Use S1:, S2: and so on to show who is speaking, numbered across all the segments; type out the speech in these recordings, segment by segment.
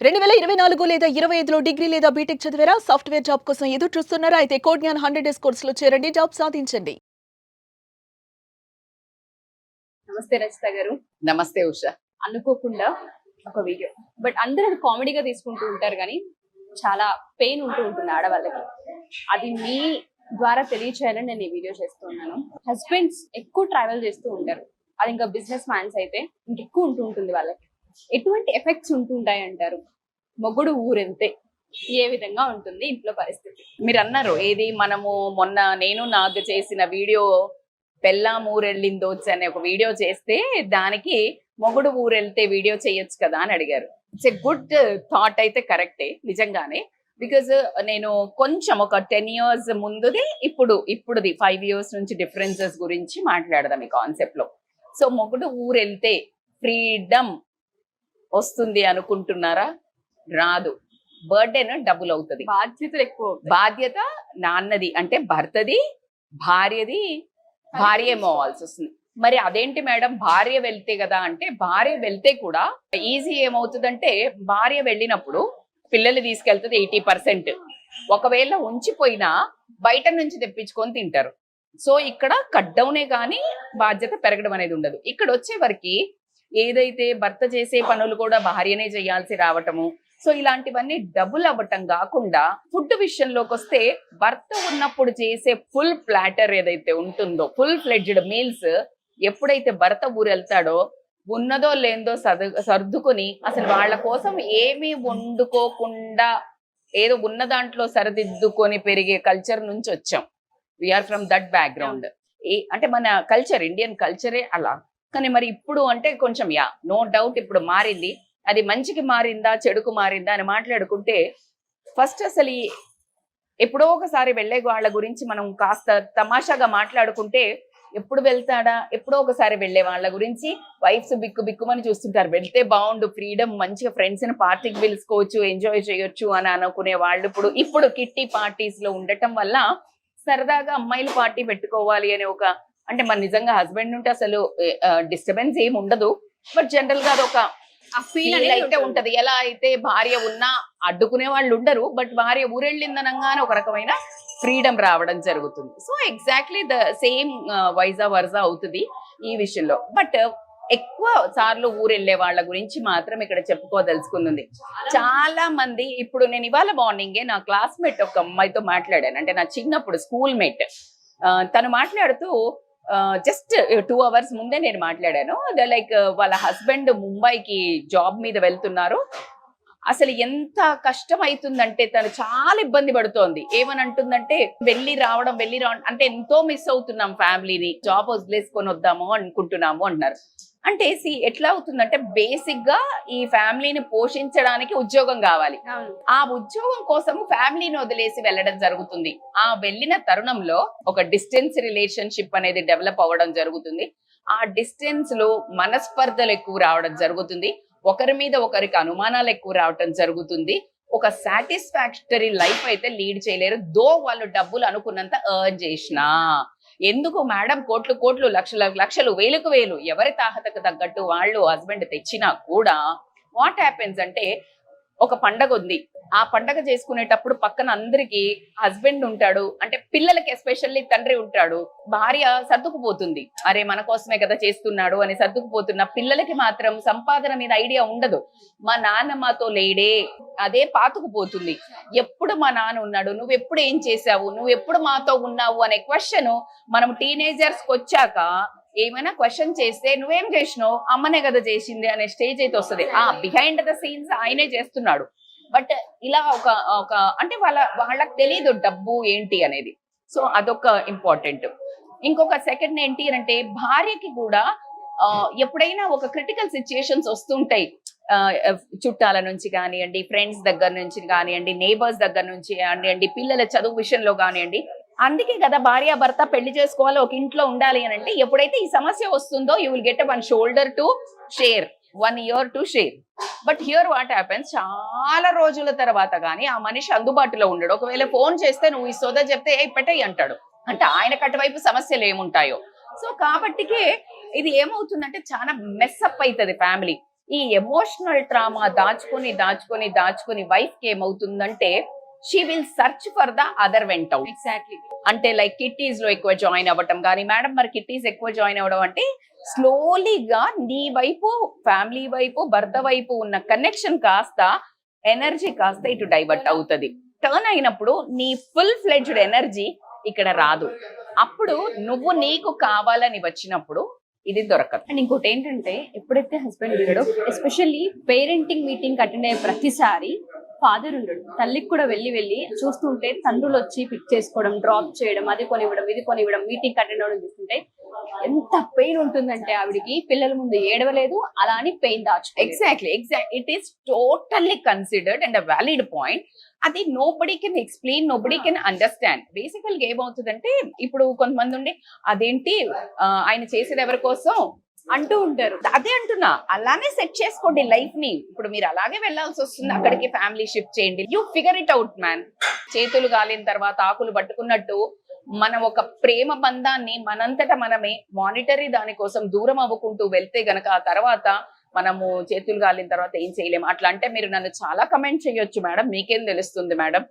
S1: 2024 లేదా 25లో డిగ్రీ లేదా బీటెక్ చదివారా? సాఫ్ట్‌వేర్ జాబ్ కోసం ఎదురు చూస్తున్నారా? అయితే కోడ్ జ్ఞాన్ 100 డేస్ కోర్సులో చేరండి. జాబ్ సాధించండి.
S2: నమస్తే రచిత గారు.
S3: నమస్తే ఉష.
S2: అనుకోకుండా ఒక వీడియో, బట్ అందరూ అది కామెడీగా తీసుకుంటూ ఉంటారు కానీ చాలా పెయిన్ ఉంటుంది ఆడవాళ్ళకి. అది మీ ద్వారా తెలియచేయాలని నేను ఈ వీడియో చేస్తున్నాను. హస్బెండ్స్ ఎక్కువ ట్రావెల్ చేస్తూ ఉంటారు, అది ఇంకా బిజినెస్ మ్యాన్స్ అయితే ఇంకెక్కువ ఉంటుంది వాళ్ళకి. ఎటువంటి ఎఫెక్ట్స్ ఉంటుంటాయి అంటారు? మొగుడు ఊరెళ్తే ఏ విధంగా ఉంటుంది ఇంట్లో పరిస్థితి?
S3: మీరు అన్నారు ఏది మనము మొన్న నేను నాకు చేసిన వీడియో పెళ్ళాం ఊరెళ్ళిందోచ్చు అనే ఒక వీడియో చేస్తే దానికి మొగుడు ఊరెళ్తే వీడియో చేయొచ్చు కదా అని అడిగారు. ఇట్స్ ఎ గుడ్ థాట్, అయితే కరెక్టే నిజంగానే. బికాజ్ నేను కొంచెం ఒక 10 years ముందుది ఇప్పుడుది 5 years నుంచి డిఫరెన్సెస్ గురించి మాట్లాడదాం ఈ కాన్సెప్ట్ లో. సో మొగుడు ఊరెళ్తే ఫ్రీడమ్ వస్తుంది అనుకుంటున్నారా? రాదు. బర్డెన్ డబుల్ అవుతుంది.
S2: బాధ్యతలు ఎక్కువ.
S3: బాధ్యత నాన్నది అంటే భర్తది, భార్యది. భార్య ఏమోవాల్సి వస్తుంది. మరి అదేంటి మేడం భార్య వెళ్తే కదా అంటే, భార్య వెళ్తే కూడా ఈజీ ఏమవుతుందంటే, భార్య వెళ్ళినప్పుడు పిల్లలు తీసుకెళ్తుంది 80%. ఒకవేళ ఉంచిపోయినా బయట నుంచి తెప్పించుకొని తింటారు. సో ఇక్కడ కట్ డౌనే కానీ బాధ్యత పెరగడం అనేది ఉండదు. ఇక్కడ వచ్చే వరకు ఏదైతే భర్త చేసే పనులు కూడా భార్యనే చేయాల్సి రావటము. సో ఇలాంటివన్నీ డబుల్ అవ్వటం కాకుండా, ఫుడ్ విషయంలోకి వస్తే భర్త ఉన్నప్పుడు చేసే ఫుల్ ప్లాటర్ ఏదైతే ఉంటుందో, ఫుల్ ఫ్లెడ్జ్డ్ మీల్స్ ఎప్పుడైతే భర్త ఊరు వెళ్తాడో, ఉన్నదో లేదో సర్దుకొని అసలు వాళ్ళ కోసం ఏమీ వండుకోకుండా ఏదో ఉన్న దాంట్లో సరిదిద్దుకొని పెరిగే కల్చర్ నుంచి వచ్చాం. We are from that background. అంటే మన కల్చర్, ఇండియన్ కల్చరే అలా. కానీ మరి ఇప్పుడు అంటే కొంచెం నో డౌట్ ఇప్పుడు మారింది. అది మంచికి మారిందా చెడుకు మారిందా అని మాట్లాడుకుంటే, ఫస్ట్ అసలు ఎప్పుడో ఒకసారి వెళ్ళే వాళ్ళ గురించి మనం కాస్త తమాషాగా మాట్లాడుకుంటే, ఎప్పుడు వెళ్తాడా, ఎప్పుడో ఒకసారి వెళ్ళే వాళ్ళ గురించి వైఫ్స్ బిక్కుమని చూస్తుంటారు. వెళ్తే బాగుండు, ఫ్రీడమ్, మంచిగా ఫ్రెండ్స్ ని పార్టీకి పిలుచుకోవచ్చు, ఎంజాయ్ చేయొచ్చు అని అనుకునే వాళ్ళు ఇప్పుడు కిట్టి పార్టీస్ లో ఉండటం వల్ల సరదాగా అమ్మాయిలు పార్టీ పెట్టుకోవాలి అనే ఒక, అంటే మన నిజంగా హస్బెండ్ ఉంటే అసలు డిస్టర్బెన్స్ ఏమి ఉండదు, బట్ జనరల్ గా అదొక ఫీల్ అయితే ఉంటది. ఎలా అయితే భార్య ఉన్నా అడ్డుకునే వాళ్ళు ఉండరు, బట్ భార్య ఊరెళ్ళిందనగానే ఒక రకమైన ఫ్రీడమ్ రావడం జరుగుతుంది. సో ఎగ్జాక్ట్లీ ద సేమ్ వైజా వర్జా అవుతుంది ఈ విషయంలో. బట్ ఎక్కువ సార్లు ఊరెళ్ళే వాళ్ళ గురించి మాత్రం ఇక్కడ చెప్పుకోదలుచుకుంది. చాలా మంది, ఇప్పుడు నేను ఇవాళ మార్నింగే నా క్లాస్మేట్ ఒక అమ్మాయితో మాట్లాడాను, అంటే నా చిన్నప్పుడు స్కూల్ మేట్. తను మాట్లాడుతూ జస్ట్ 2 hours ముందే నేను మాట్లాడాను. లైక్ వాళ్ళ హస్బెండ్ ముంబైకి జాబ్ మీద వెళ్తున్నారు. అసలు ఎంత కష్టం అవుతుందంటే తను చాలా ఇబ్బంది పడుతోంది. ఏమని అంటుందంటే, వెళ్ళి రావడం అంటే ఎంతో మిస్ అవుతున్నాం ఫ్యామిలీని, జాబ్ వదిలేసుకొని వద్దాము అనుకుంటున్నాము అంటున్నారు. అంటే ఎట్లా అవుతుందంటే, బేసిక్ గా ఈ ఫ్యామిలీని పోషించడానికి ఉద్యోగం కావాలి. ఆ ఉద్యోగం కోసం ఫ్యామిలీని వదిలేసి వెళ్ళడం జరుగుతుంది. ఆ వెళ్ళిన తరుణంలో ఒక డిస్టెన్స్ రిలేషన్షిప్ అనేది డెవలప్ అవ్వడం జరుగుతుంది. ఆ డిస్టెన్స్ లో మనస్పర్ధలు ఎక్కువ రావడం జరుగుతుంది. ఒకరి మీద ఒకరికి అనుమానాలు ఎక్కువ రావటం జరుగుతుంది. ఒక సాటిస్ఫాక్టరీ లైఫ్ అయితే లీడ్ చేయలేరు, దో వాళ్ళు డబ్బులు అనుకున్నంత ఎర్న్ చేసినా. ఎందుకు మేడం కోట్లు లక్షలు వేలకు వేలు ఎవరి తాహతకు తగ్గట్టు వాళ్ళు హస్బెండ్ తెచ్చినా కూడా వాట్ హ్యాపెన్స్ అంటే, ఒక పండగ ఉంది, ఆ పండగ చేసుకునేటప్పుడు పక్కన అందరికి హస్బెండ్ ఉంటాడు, అంటే పిల్లలకి ఎస్పెషల్లీ తండ్రి ఉంటాడు, భార్య సర్దుకుపోతుంది, అరే మన కోసమే కదా చేస్తున్నాడు అని సర్దుకుపోతున్న పిల్లలకి మాత్రం సంపాదన మీద ఐడియా ఉండదు. మా నాన్న మాతో లేడే, అదే పాతుకుపోతుంది. ఎప్పుడు మా నాన్న ఉన్నాడు, నువ్వు ఎప్పుడు ఏం చేసావు, నువ్వు ఎప్పుడు మాతో ఉన్నావు అనే క్వశ్చన్ మనం టీనేజర్స్ కి వచ్చాక ఏమైనా క్వశ్చన్ చేస్తే, నువ్వేం చేసినావు, అమ్మనే కదా చేసింది అనే స్టేజ్ అయితే వస్తుంది. బిహైండ్ ద సీన్స్ ఆయనే చేస్తున్నాడు, బట్ ఇలా ఒక అంటే వాళ్ళకి తెలియదు డబ్బు ఏంటి అనేది. సో అదొక ఇంపార్టెంట్. ఇంకొక సెకండ్ ఏంటి అంటే, భార్యకి కూడా ఎప్పుడైనా ఒక క్రిటికల్ సిచ్యుయేషన్స్ వస్తుంటాయి, చుట్టాల నుంచి కానివ్వండి, ఫ్రెండ్స్ దగ్గర నుంచి కానివ్వండి, నేబర్స్ దగ్గర నుంచి కానివ్వండి, పిల్లల చదువు విషయంలో కానివ్వండి. అందుకే కదా భార్య భర్త పెళ్లి చేసుకోవాలి, ఒక ఇంట్లో ఉండాలి అని అంటే, ఎప్పుడైతే ఈ సమస్య వస్తుందో you will get 1 shoulder to share, 1 year to share. But here what happens, చాలా రోజుల తర్వాత కానీ ఆ మనిషి అందుబాటులో ఉండడు. ఒకవేళ ఫోన్ చేస్తే నువ్వు ఈ సోదా చెప్తే పెట్టేయి అంటాడు, అంటే ఆయన కట్టువైపు సమస్యలు ఏముంటాయో. సో కాబట్టికే ఇది ఏమవుతుందంటే చాలా మెస్అప్ అవుతుంది ఫ్యామిలీ. ఈ ఎమోషనల్ ట్రామా దాచుకొని దాచుకొని దాచుకొని వైఫ్ కి ఏమవుతుందంటే she will search for the other went out.
S2: Exactly.
S3: అంటే లైక్ కిట్టీస్ లో ఎక్కువ జాయిన్ అవ్వటం కానీ, మేడం మరి కిట్టీస్ ఎక్కువ జాయిన్ అవ్వడం అంటే స్లోలీగా నీ వైపు, ఫ్యామిలీ వైపు, భర్త వైపు ఉన్న కనెక్షన్ కాస్త, ఎనర్జీ కాస్త ఇటు డైవర్ట్ అవుతుంది. టర్న్ అయినప్పుడు నీ ఫుల్ ఫ్లెడ్జ్డ్ ఎనర్జీ ఇక్కడ రాదు. అప్పుడు నువ్వు నీకు కావాలని వచ్చినప్పుడు ఇది దొరకదు.
S2: అండ్ ఇంకోటి ఏంటంటే, ఎప్పుడైతే హస్బెండ్ ఉండడో, ఎస్పెషల్లీ పేరెంటింగ్ మీటింగ్ అటెండ్ అయ్యే ప్రతిసారి ఫాదర్ ఉండడు. తల్లికి కూడా వెళ్ళి చూస్తుంటే తండ్రులు వచ్చి పిక్ చేసుకోవడం, డ్రాప్ చేయడం, అది కొనివ్వడం, ఇది కొనివ్వడం, మీటింగ్ అటెండ్ అవ్వడం చూస్తుంటే ఎంత పెయిన్ ఉంటుందంటే ఆవిడికి. పిల్లల ముందు ఏడవలేదు, అలా అని పెయిన్ దాచు.
S3: Exactly. It is totally considered and a valid point. అది nobody can explain, nobody can understand. బేసికల్ గా ఏమవుతుందంటే, ఇప్పుడు కొంతమంది ఉండి అదేంటి ఆయన చేసేది ఎవరి కోసం
S2: అంటూ ఉంటారు.
S3: అదే అంటున్నా, అలానే సెట్ చేసుకోండి లైఫ్ ని. ఇప్పుడు మీరు అలాగే వెళ్ళాల్సి వస్తుంది, అక్కడికి ఫ్యామిలీ షిఫ్ట్ చేయండి. You figure it out man. చేతులు గాలిన తర్వాత ఆకులు పట్టుకున్నట్టు మనం ఒక ప్రేమ బంధాన్ని మనంతట మనమే మానిటరీ దానికోసం దూరం అవ్వుకుంటూ వెళ్తే గనక ఆ తర్వాత మనము చేతులు గాలిన తర్వాత ఏం చేయలేము. అట్లా అంటే మీరు నన్ను చాలా కమెంట్ చేయొచ్చు మేడం, మీకేం తెలుస్తుంది మేడం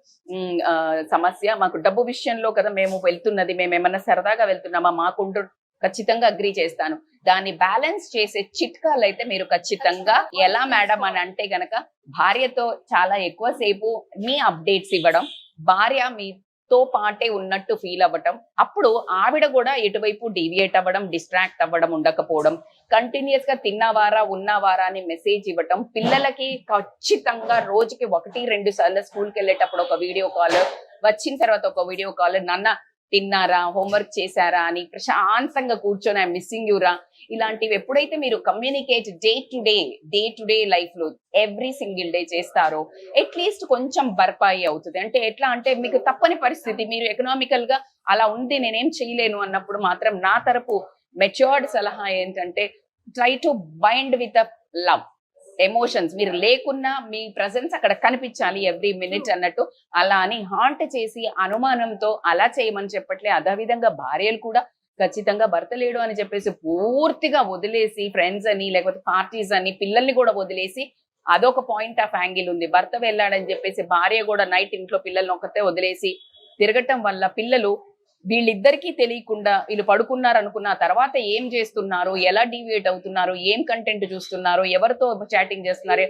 S3: సమస్య, మాకు డబ్బు విషయంలో కదా మేము వెళ్తున్నది, మేము ఏమన్నా సరదాగా వెళ్తున్నామా, మాకుంటూ ఖచ్చితంగా అగ్రీ చేస్తాను. దాన్ని బ్యాలెన్స్ చేసే చిట్కాలు అయితే మీరు ఖచ్చితంగా ఎలా మేడం అని అంటే గనక, భార్యతో చాలా ఎక్కువసేపు మీ అప్డేట్స్ ఇవ్వడం, భార్య మీతో పాటే ఉన్నట్టు ఫీల్ అవ్వటం, అప్పుడు ఆవిడ కూడా ఎటువైపు డీవియేట్ అవ్వడం, డిస్ట్రాక్ట్ అవ్వడం ఉండకపోవడం, కంటిన్యూస్ గా తిన్నవారా ఉన్నవారా అని మెసేజ్ ఇవ్వటం, పిల్లలకి ఖచ్చితంగా రోజుకి 1-2 సార్లు స్కూల్కి వెళ్ళేటప్పుడు ఒక వీడియో కాల్, వచ్చిన తర్వాత ఒక వీడియో కాల్, నాన్న తిన్నారా, హోంవర్క్ చేశారా అని ప్రశాంతంగా కూర్చొని ఐ మిస్సింగ్ యూరా, ఇలాంటివి ఎప్పుడైతే మీరు communicate day to day life లో ఎవ్రీ సింగిల్ డే చేస్తారో అట్లీస్ట్ కొంచెం భర్పాయి అవుతుంది. అంటే ఎట్లా అంటే, మీకు తప్పని పరిస్థితి, మీరు ఎకనామికల్ గా అలా ఉంది, నేనేం చేయలేను అన్నప్పుడు మాత్రం నా తరపు మెచ్యూర్డ్ సలహా ఏంటంటే, try to bind with a love. Emotions మీరు లేకున్నా మీ ప్రెసెన్స్ అక్కడ కనిపించాలి ఎవ్రీ మినిట్ అన్నట్టు. అలా అని హాంట్ చేసి అనుమానంతో అలా చేయమని చెప్పట్లే. అదే విధంగా భార్యలు కూడా ఖచ్చితంగా భర్త లేడు అని చెప్పేసి పూర్తిగా వదిలేసి, ఫ్రెండ్స్ అని లేకపోతే పార్టీస్ అని పిల్లల్ని కూడా వదిలేసి, అదొక పాయింట్ ఆఫ్ యాంగిల్ ఉంది. భర్త వెళ్ళాడని చెప్పేసి భార్య కూడా నైట్ ఇంట్లో పిల్లల్ని ఒకతే వదిలేసి తిరగటం వల్ల పిల్లలు వీళ్ళిద్దరికీ తెలియకుండా వీళ్ళు పడుకున్నారు అనుకున్న తర్వాత ఏం చేస్తున్నారు, ఎలా డీవియేట్ అవుతున్నారు, ఏం కంటెంట్ చూస్తున్నారు, ఎవరితో చాటింగ్ చేస్తున్నారు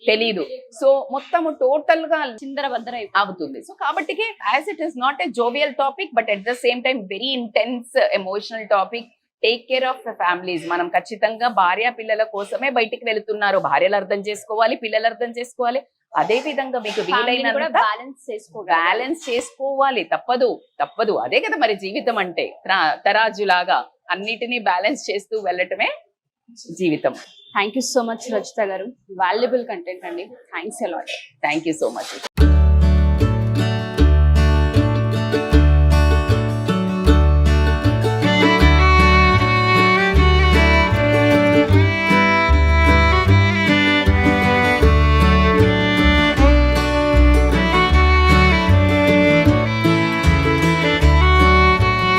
S3: తెలీదు. సో మొత్తం టోటల్ గా
S2: చిందరబద్దర
S3: అవుతుంది. సో కాబట్టి as it is not a jovial topic, but at the same time very intense emotional topic. Take care of the families. మనం ఖచ్చితంగా భార్య పిల్లల కోసమే బయటికి వెళుతున్నారు. భార్యలు అర్థం చేసుకోవాలి, పిల్లలు అర్థం చేసుకోవాలి. అదే విధంగా మీకు వీలైనంత బ్యాలెన్స్ చేసుకోవాలి. తప్పదు. అదే కదా మరి జీవితం అంటే, తరాజులాగా అన్నిటినీ బ్యాలెన్స్ చేస్తూ వెళ్ళటమే జీవితం.
S2: Thank you so much Rachitha గారు, వాల్యుబుల్ కంటెంట్ అండి. Thanks a lot.
S3: Thank you so much.